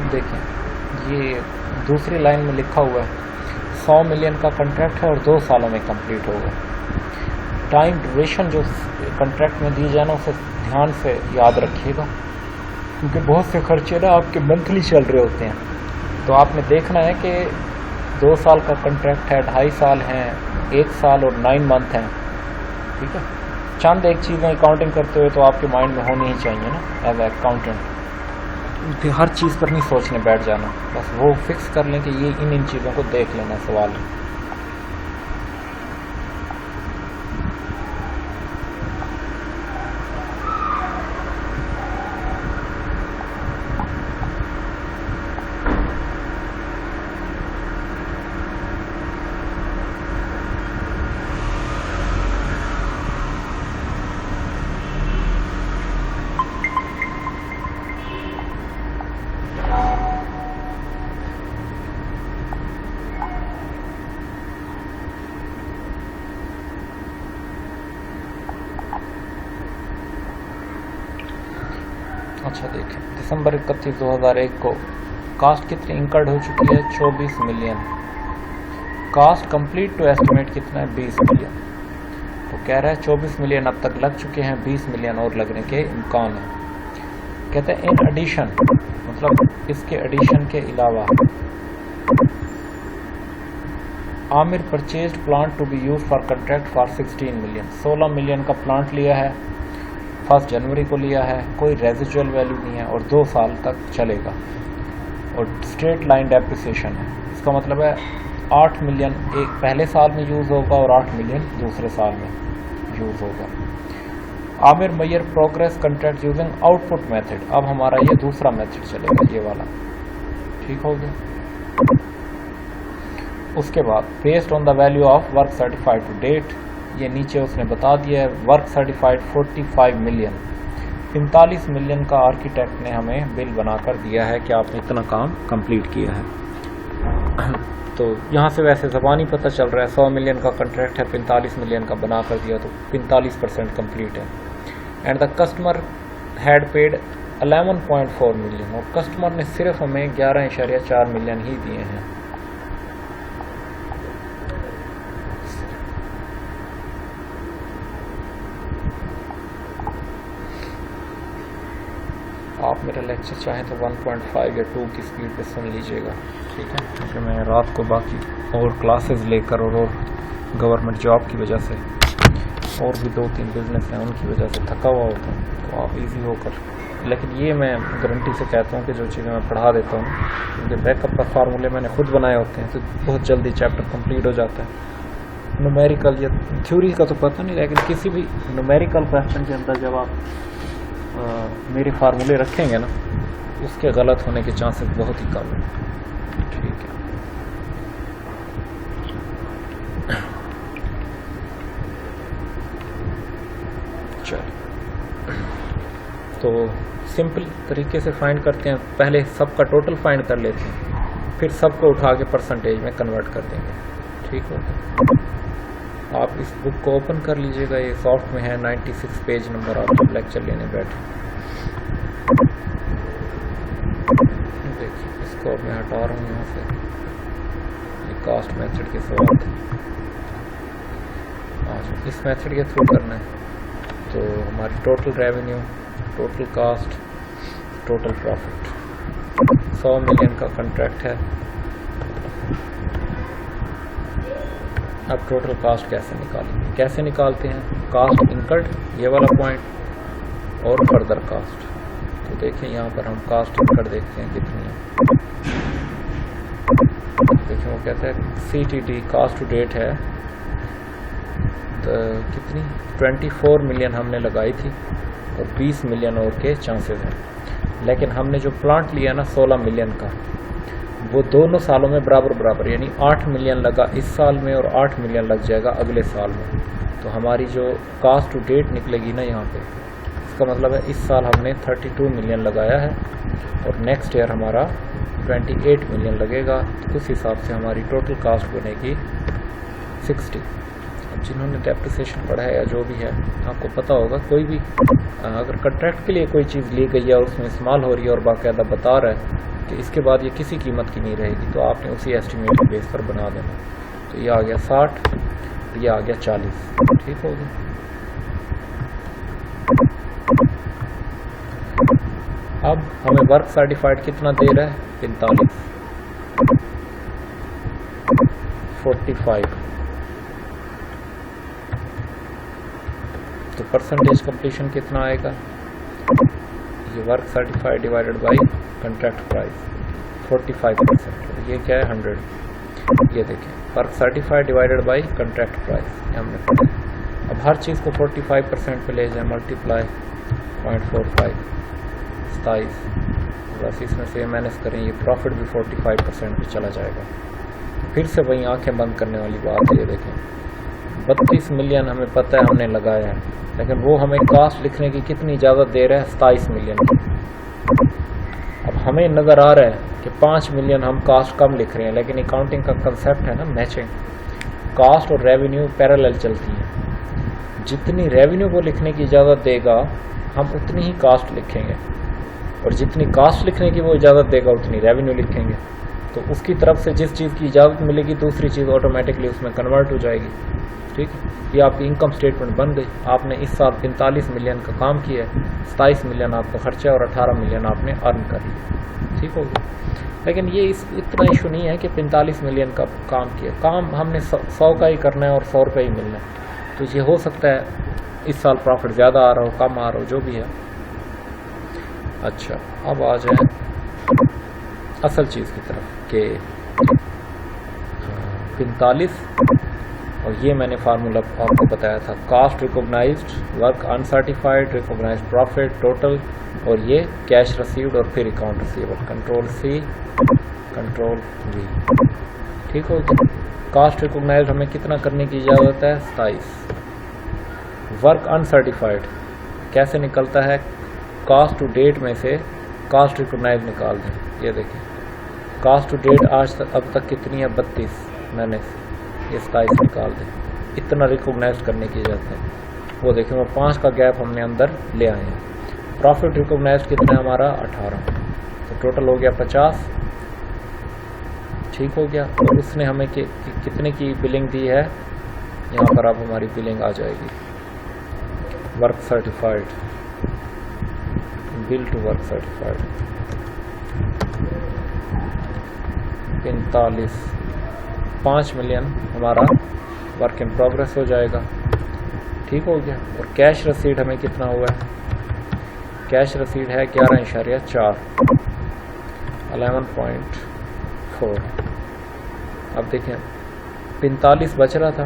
देखें, ये दूसरी लाइन में लिखा हुआ है 100 मिलियन का कॉन्ट्रैक्ट है और 2 सालों में कंप्लीट होगा। टाइम ड्यूरेशन जो कॉन्ट्रैक्ट में दी जाए ना उसे ध्यान से याद रखिएगा, क्योंकि बहुत से खर्चे ना आपके मंथली चल रहे होते हैं। तो आपने देखना है कि 2 साल का कॉन्ट्रैक्ट है, 2.5 साल हैं, 1 साल और 9 मंथ हैं, ठीक है। चंद एक चीज़ें अकाउंटिंग करते हुए तो आपके माइंड में होनी ही चाहिए ना एज ए अकाउंटेंट। हर चीज़ पर नहीं सोचने बैठ जाना, बस वो फिक्स कर लें कि ये इन चीज़ों को देख लेना सवाल है। अच्छा देखें, दिसंबर 31, 2001 को कास्ट कितनी इंकर्ड हो चुकी है? 24 million. Cost complete to estimate कितना है? 20 मिलियन। तो कह रहा है 24 मिलियन अब तक लग चुके हैं, 20 मिलियन और लगने के इम्कान है। कहते हैं इन एडिशन, मतलब इसके एडिशन के अलावा Amir purchased plant to be use for contract for 16 million. 16 million का प्लांट लिया है, 1 जनवरी को लिया है, कोई रेजिजुअल वैल्यू नहीं है और 2 साल तक चलेगा और स्ट्रेट लाइन डेप्रिसिएशन है। इसका मतलब है 8 मिलियन एक पहले साल में यूज़ होगा और 8 मिलियन दूसरे साल में यूज़ होगा। आमिर मैयर progress contract using output method. अब हमारा ये दूसरा मेथड चलेगा, ये वाला, ठीक हो गया। उसके बाद based on the value of work certified to date, ये नीचे उसने बता दिया है वर्क सर्टिफाइड 45 मिलियन। 45 मिलियन का आर्किटेक्ट ने हमें बिल बनाकर दिया है कि आपने इतना काम कंप्लीट किया है। तो यहाँ से वैसे ज़बानी पता चल रहा है 100 मिलियन का कॉन्ट्रैक्ट है, 45 मिलियन का बना कर दिया तो 45% कंप्लीट है। And the customer had paid 11.4 million और कस्टमर ने सिर्फ हमें 11.4 मिलियन ही दिए हैं। आप मेरा लेक्चर चाहें तो 1.5 या 2 की स्पीड पे सुन लीजिएगा, ठीक है, क्योंकि मैं रात को बाकी और क्लासेस लेकर और गवर्नमेंट जॉब की वजह से और भी 2-3 बिजनेस हैं उनकी वजह से थका हुआ होता हूँ, तो आप इजी होकर, लेकिन ये मैं गारंटी से कहता हूँ कि जो चीज़ें मैं पढ़ा देता हूँ, क्योंकि बैकअप का फार्मूले मैंने खुद बनाए होते हैं, तो बहुत जल्दी चैप्टर कंप्लीट हो जाता है। न्यूमेरिकल या थ्योरी का तो पता नहीं, लेकिन किसी भी न्यूमेरिकल क्वेश्चन के अंदर जब आप मेरे फार्मूले रखेंगे ना, उसके गलत होने के चांसेस बहुत ही कम हैं, ठीक है। चलो, तो सिंपल तरीके से फाइंड करते हैं। पहले सबका टोटल फाइंड कर लेते हैं, फिर सबको उठा के परसेंटेज में कन्वर्ट कर देंगे, ठीक हो। आप इस बुक को ओपन कर लीजिएगा, ये सॉफ्ट में है, 96 पेज नंबर आप जब लेक्चर लेने बैठे। देखिए, इसको अब मैं हटा रहा हूँ यहाँ से, ये कास्ट मेथड के सवाल थे। आज इस मेथड के थ्रू करना है, तो हमारी total revenue, total cast, total profit, 100 million का कॉन्ट्रैक्ट है। अब टोटल कास्ट कैसे निकालेंगे? कैसे निकालते हैं? कास्ट इनकर्ड, ये वाला पॉइंट, और फर्दर कास्ट। तो देखिए यहाँ पर हम कास्ट इनकर्ड देखते हैं कितनी है। देखिए वो कहता है CTD, कास्ट टू डेट है तो कितनी, 24 मिलियन हमने लगाई थी और 20 मिलियन और के चांसेस हैं। लेकिन हमने जो प्लांट लिया ना 16 मिलियन का, वो दोनों सालों में बराबर बराबर, यानी 8 मिलियन लगा इस साल में और 8 मिलियन लग जाएगा अगले साल में। तो हमारी जो कास्ट टू डेट निकलेगी ना यहाँ पे, इसका मतलब है इस साल हमने 32 मिलियन लगाया है और नेक्स्ट ईयर हमारा 28 मिलियन लगेगा। तो उस हिसाब से हमारी टोटल कास्ट बनेगी 60। अब जिन्होंने डेप्रिसिएशन पढ़ा है या जो भी है, आपको पता होगा, कोई भी अगर कॉन्ट्रैक्ट के लिए कोई चीज़ ली गई है और उसमें इस्तेमाल हो रही है और बाकायदा बता रहा है कि इसके बाद ये किसी कीमत की नहीं रहेगी, तो आपने उसी एस्टिमेट के बेस पर बना देना। तो ये आ गया 60, ये आ गया 40, ठीक हो गया। अब हमें वर्क सर्टिफाइड कितना दे रहा है? 45, 45। तो परसेंटेज कंप्लीशन कितना आएगा? ये work certified divided by contract price 45%। ये क्या है? 100। ये देखिए, work certified divided by contract price, ये हमने पढ़ा। अब हर चीज़ को 45% पे ले जाए, मल्टीप्लाई 0.45, 27। बस इसमें से माइनस करें, ये प्रॉफिट भी 45% पे चला जाएगा। फिर से वही आंखें बंद करने वाली बात है। ये देखें, 32 मिलियन हमें पता है हमने लगाया है, लेकिन वो हमें कास्ट लिखने की कितनी इजाज़त दे रहा है? 27 मिलियन की। अब हमें नज़र आ रहा है कि 5 मिलियन हम कास्ट कम लिख रहे हैं, लेकिन अकाउंटिंग का कंसेप्ट है ना मैचिंग, कास्ट और रेवेन्यू पैरेलल चलती है। जितनी रेवेन्यू को लिखने की इजाज़त देगा हम उतनी ही कास्ट लिखेंगे, और जितनी कास्ट लिखने की वो इजाज़त देगा उतनी रेवेन्यू लिखेंगे। तो उसकी तरफ से जिस चीज़ की इजाज़त मिलेगी दूसरी चीज़ ऑटोमेटिकली उसमें कन्वर्ट हो जाएगी, ठीक है। ये आपकी इनकम स्टेटमेंट बन गई। आपने इस साल 45 मिलियन का काम किया है, 27 मिलियन आपका खर्चा और 18 मिलियन आपने अर्न कर लिया, ठीक हो गया। लेकिन ये इतना इशू नहीं है कि 45 मिलियन का काम किया, काम हमने 100 का ही करना है और 100 रुपये ही मिलना है। तो ये हो सकता है इस साल प्रॉफिट ज़्यादा आ रहा हो, कम आ रहा हो, जो भी है। अच्छा, अब आ जाए असल चीज़ की तरफ कि 45, और ये मैंने फार्मूला आपको बताया था, cost recognised, work uncertified, recognised profit, total, और ये कैश रिसीव्ड और फिर account receivable, control C, control V, ठीक हो गया। कास्ट रिकॉग्नाइज्ड हमें कितना करने की इजाज़त है? 27। वर्क अनसर्टिफाइड कैसे निकलता है? कास्ट टू डेट में से कास्ट रिकॉग्नाइज निकाल दें। ये देखिए, कास्ट टू डेट आज तक अब तक कितनी है? 32 मैंने ये 27 निकाल दें। इतना रिकॉग्नाइज करने की इजाज़त है। वो देखिए, वो 5 का गैप हमने अंदर ले आए हैं। प्रॉफिट रिकॉग्नाइज्ड कितना है हमारा 18, तो टोटल हो गया 50। ठीक हो गया। और उसने हमें कितने की बिलिंग दी है, यहाँ पर अब हमारी बिलिंग आ जाएगी, work certified, bill to work certified 45, 5 million हमारा वर्क इन प्रोग्रेस हो जाएगा। ठीक हो गया। और कैश रसीद हमें कितना हुआ है, कैश रसीद है 11.4, 11.4। अब देखें 45 बच रहा था,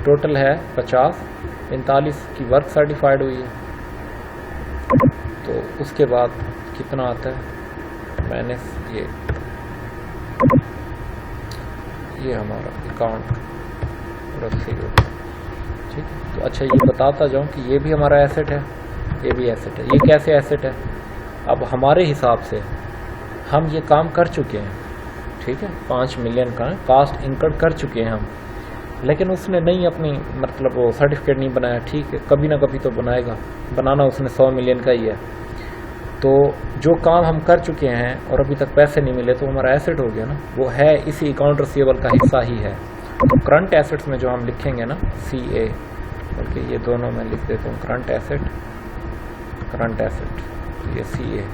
टोटल है 50, 45 की वर्क सर्टिफाइड हुई है। तो उसके बाद कितना आता है, मैंने ये हमारा अकाउंट रसीद। ठीक है। तो अच्छा ये बताता जाऊं कि ये भी हमारा एसेट है, ये भी एसेट है। ये कैसे एसेट है, अब हमारे हिसाब से हम ये काम कर चुके हैं। ठीक है, 5 मिलियन का कास्ट इनकर्ड कर चुके हैं हम, लेकिन उसने नहीं अपनी मतलब वो सर्टिफिकेट नहीं बनाया। ठीक है, कभी ना कभी तो बनाएगा, बनाना उसने 100 मिलियन का ही है। तो जो काम हम कर चुके हैं और अभी तक पैसे नहीं मिले तो हमारा एसेट हो गया ना, वो है इसी अकाउंट रिसीवेबल का हिस्सा ही है। तो करंट एसेट्स में जो हम लिखेंगे ना CA, बल्कि ये दोनों में लिख देता हूँ, करंट एसेट, ये CA,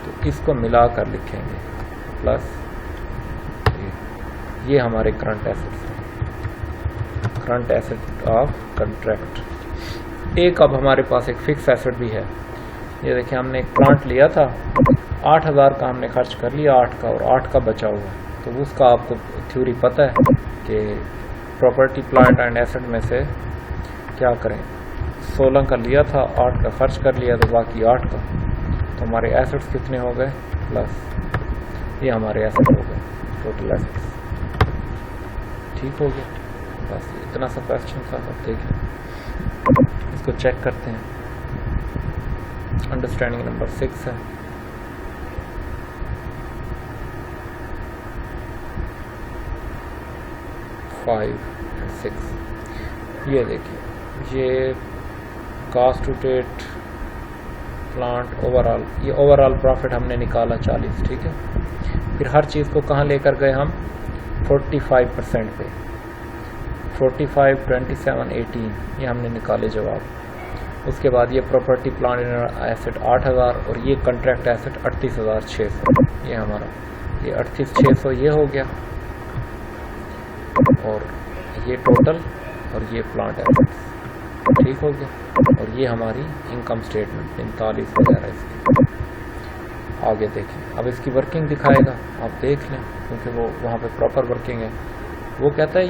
तो इसको मिलाकर लिखेंगे प्लस ये हमारे करंट एसेट्स हैं, करंट एसेट ऑफ कंट्रैक्ट। एक अब हमारे पास एक फिक्स एसेट भी है। ये देखिए हमने एक प्लांट लिया था, 8,000 का हमने खर्च कर लिया, 8 का, और 8 का बचा हुआ है। तो उसका आपको थ्योरी पता है कि प्रॉपर्टी प्लांट एंड एसेट में से क्या करें, 16 का लिया था, 8 का खर्च कर लिया, तो बाकी 8 का, तो हमारे एसेट्स कितने हो गए, प्लस ये हमारे एसेट हो गए, टोटल एसेट्स। ठीक हो गया। बस इतना सा क्वेश्चन था। अब देखें, इसको चेक करते हैं। अंडरस्टैंडिंग नंबर 6 है। ये देखिए, ये cost to date plant overall, ये ओवरऑल प्रॉफिट हमने निकाला 40। ठीक है, फिर हर चीज़ को कहाँ लेकर गए हम, 45% पे, 45, 27, 18, ये हमने निकाले जवाब। उसके बाद ये प्रॉपर्टी प्लांट एसेट 8,000 और ये कॉन्ट्रैक्ट एसेट 38,600, ये हमारा, ये 38,600 ये हो गया, और ये टोटल, और ये प्लांट एसेट्स। ठीक हो गया। और ये हमारी इनकम स्टेटमेंट 45 वगैरह इसकी। आगे देखें, अब इसकी वर्किंग दिखाएगा, आप देख लें, क्योंकि वो वहाँ पे प्रॉपर वर्किंग है। वो कहता है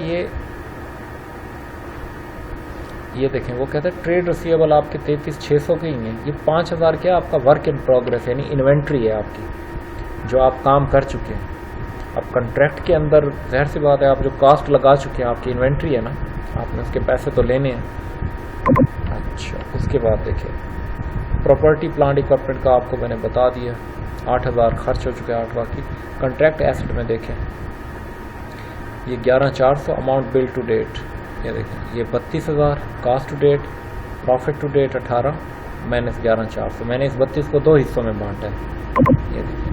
ये देखें, वो कहता है ट्रेड रिसीवेबल आपके 33,600 के ही हैं। ये 5,000 क्या आपका वर्क इन प्रोग्रेस, यानी इन्वेंट्री है आपकी, जो आप काम कर चुके हैं। अब कॉन्ट्रैक्ट के अंदर ज़ाहिर सी बात है, आप जो कास्ट लगा चुके हैं, आपकी इन्वेंट्री है ना, आपने उसके पैसे तो लेने हैं। अच्छा, उसके बाद देखिए, प्रॉपर्टी प्लांट इक्विपमेंट का आपको मैंने बता दिया, 8,000 खर्च हो चुके हैं, 8 बाकी। कॉन्ट्रैक्ट एसेट में देखें, ये 11,400 अमाउंट बिल टू डेट, ये देखें, ये 32,000 cost to date, profit to date 18 minus 11,400। मैंने इस 32 को 2 हिस्सों में बांटा है। ये देखिए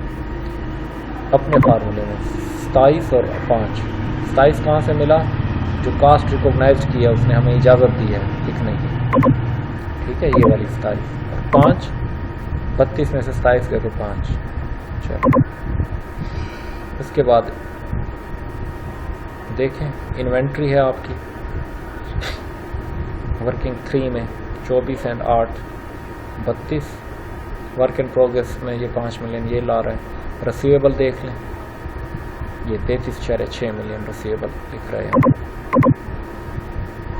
अपने फार्मूले में 27 और 5। 27 कहाँ से मिला, जो कास्ट रिकॉग्नाइज किया उसने हमें इजाज़त दी है लिखने की। ठीक है, ये वाली 27, और 5, 32 में से 27 गए तो 5। चलो, उसके बाद देखें, इन्वेंट्री है आपकी वर्किंग 3 में 24 एंड 8 32, वर्क इन प्रोग्रेस में ये 5 मिलियन ये ला रहा है। रिसीवेबल देख लें, ये 33.6 मिलियन रिसीवेबल दिख रहा है।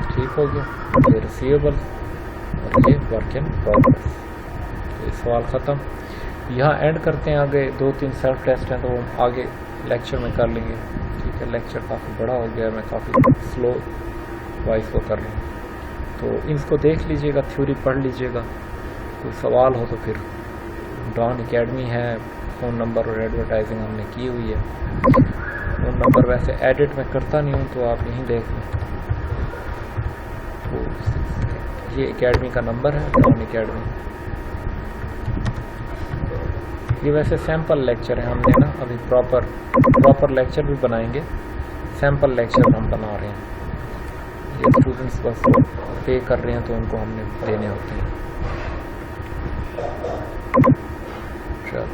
ठीक हो गया, ये रिसीवेबल और ये वर्क इन प्रोग्रेस। तो ये सवाल ख़त्म। यहाँ एंड करते हैं, आगे 2-3 सेल्फ टेस्ट हैं तो हम आगे लेक्चर में कर लेंगे। ठीक है, लेक्चर काफ़ी बड़ा हो गया, मैं काफ़ी स्लो वाइज को कर रहा हूँ, तो इसको देख लीजिएगा, थ्योरी पढ़ लीजिएगा। कोई सवाल हो तो फिर डॉन एकेडमी है, फ़ोन नंबर और एडवर्टाइजिंग हमने की हुई है। फ़ोन नंबर वैसे एडिट में करता नहीं हूँ, तो आप यहीं देख लें। ये एकेडमी का नंबर है, खान एकेडमी। ये वैसे सैम्पल लेक्चर है, हमने ना अभी प्रॉपर लेक्चर भी बनाएंगे, सैम्पल लेक्चर हम बना रहे हैं। ये स्टूडेंट्स बस पे कर रहे हैं तो उनको हमने देने होते हैं। चलो